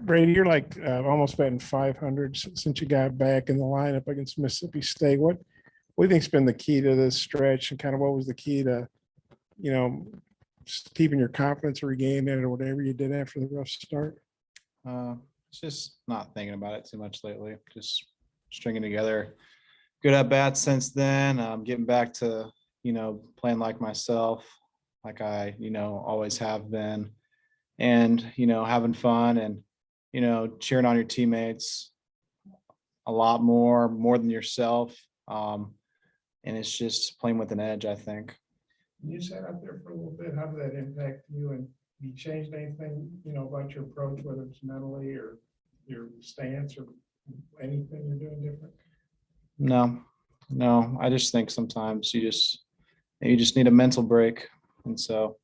Brady, you're like almost batting 500 since you got back in the lineup against Mississippi State. What do you think's been the key to this stretch, and kind of what was the key to, you know, keeping your confidence or regaining it or whatever you did after the rough start? It's just not thinking about it too much lately. Just stringing together good at bats since then. Getting back to playing like myself, like I always have been, and having fun and cheering on your teammates a lot more than yourself. And it's just playing with an edge, I think. You sat out there for a little bit. How did that impact you? And have you changed anything, about your approach, whether it's mentally or your stance or anything you're doing different? No. I just think sometimes you just need a mental break. And so,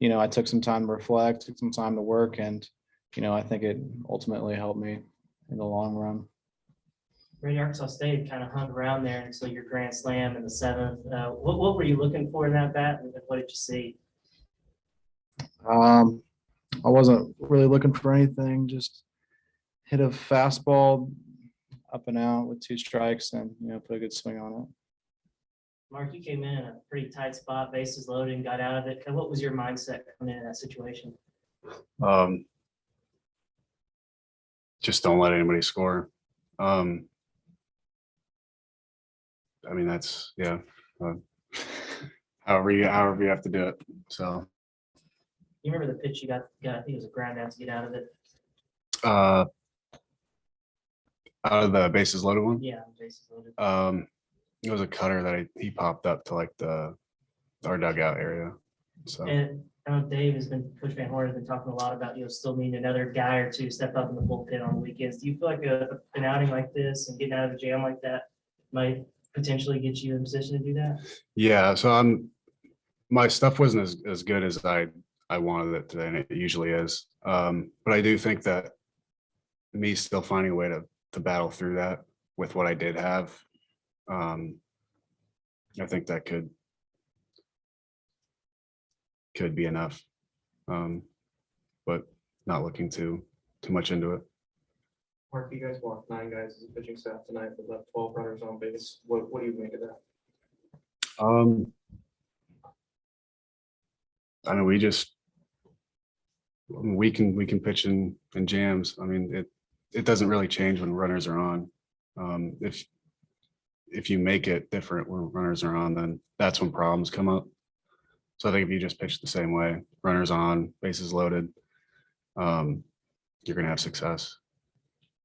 I took some time to reflect, took some time to work, and, I think it ultimately helped me in the long run. Brady, Arkansas State kind of hung around there until your grand slam in the seventh. What were you looking for in that bat, and what did you see? I wasn't really looking for anything, just hit a fastball up and out with 2 strikes and, put a good swing on it. Mark, you came in a pretty tight spot, bases loaded, and got out of it. What was your mindset coming into that situation? Just don't let anybody score. I mean, that's however you have to do it. So You remember the pitch you got? I think it was a ground out to get out of it. out of the bases loaded one, Yeah, bases loaded. it was a cutter that he popped up to like our dugout area. So And I know Dave has been, Coach Van Horn has been talking a lot about, still needing another guy or two step up in the bullpen on the weekends. Do you feel like an outing like this and getting out of a jam like that might potentially get you in a position to do that? yeah, so my stuff wasn't as good as I wanted it today, and it usually is. But I do think that me still finding a way to battle through that with what I did have, I think that could be enough. But not looking too much into it. Mark, you guys walked 9 guys as a pitching staff tonight, but left 12 runners on base. What do you make of that? I mean, we can pitch in jams. I mean, it doesn't really change when runners are on. If you make it different when runners are on, then that's when problems come up. So I think if you just pitch the same way, runners on, bases loaded, you're gonna have success.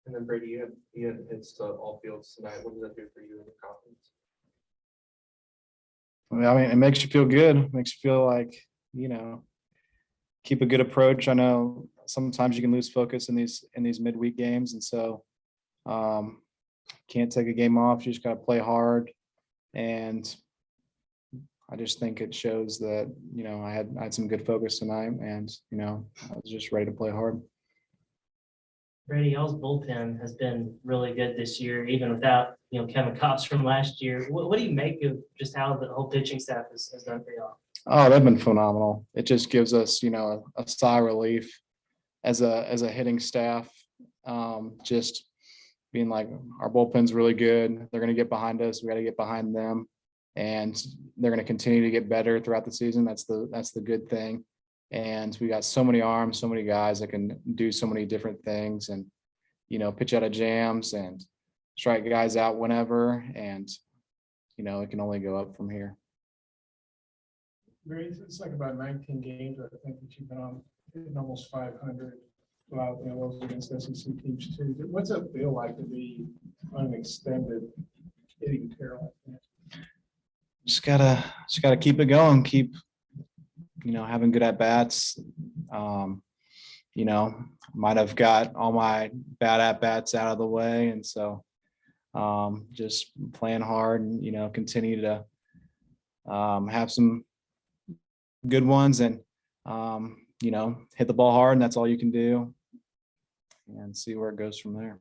And then Brady, you had hits to all fields tonight. What does that do for you and your confidence? I mean, it makes you feel good. It makes you feel like, keep a good approach. I know sometimes you can lose focus in these midweek games. And so can't take a game off. You just got to play hard. And I just think it shows that, I had some good focus tonight, and, I was just ready to play hard. Brady, y'all's bullpen has been really good this year, even without, Kevin Kopps from last year. What do you make of just how the whole pitching staff has done for y'all? Oh, they've been phenomenal. It just gives us, a sigh of relief as a hitting staff. Just being like, our bullpen's really good. They're going to get behind us. We got to get behind them, and they're going to continue to get better throughout the season. That's the good thing. And we got so many arms, so many guys that can do so many different things, and, pitch out of jams and strike guys out whenever. And, it can only go up from here. It's like about 19 games, I think, that you've been on, almost 500. Those against SEC teams too. What's it feel like to be on an extended hitting tear like that? Just gotta keep it going. Keep, having good at bats. Might have got all my bad at bats out of the way, and so just playing hard and continue to have some good ones, and hit the ball hard, and that's all you can do, and see where it goes from there.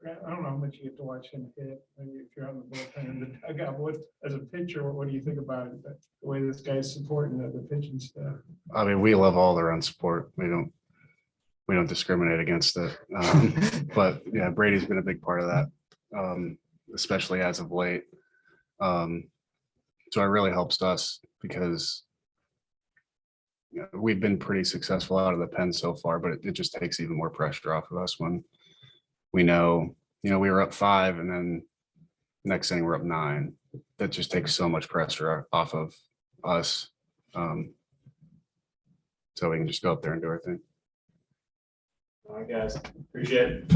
I don't know how much you get to watch him hit. Maybe if you're on the bullpen in the dugout, as a pitcher, what do you think about it? The way this guy's supporting the pitching staff. I mean, we love all the run support. We we don't discriminate against it. But yeah, Brady's been a big part of that, especially as of late. So it really helps us because we've been pretty successful out of the pen so far, but it just takes even more pressure off of us when we know, we were up 5 and then next thing we're up 9. That just takes so much pressure off of us. So we can just go up there and do our thing. All right, guys, appreciate it.